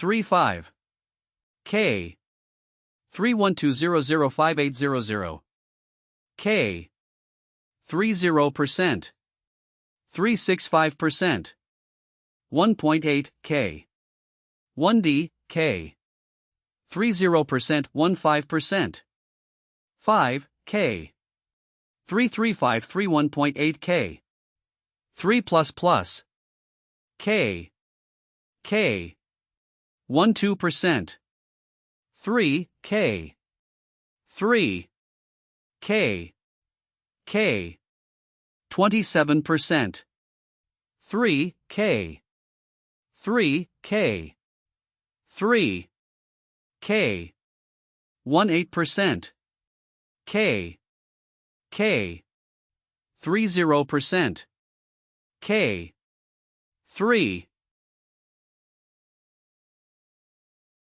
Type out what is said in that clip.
35 K 3120058000 K 30% 365% 1.8 K 1D K 30% 15% 5 K 33531.8 K 3 K K 12% 3 K 3 K K 27% 3 K 3 K 3 K 18% K K 30% K 3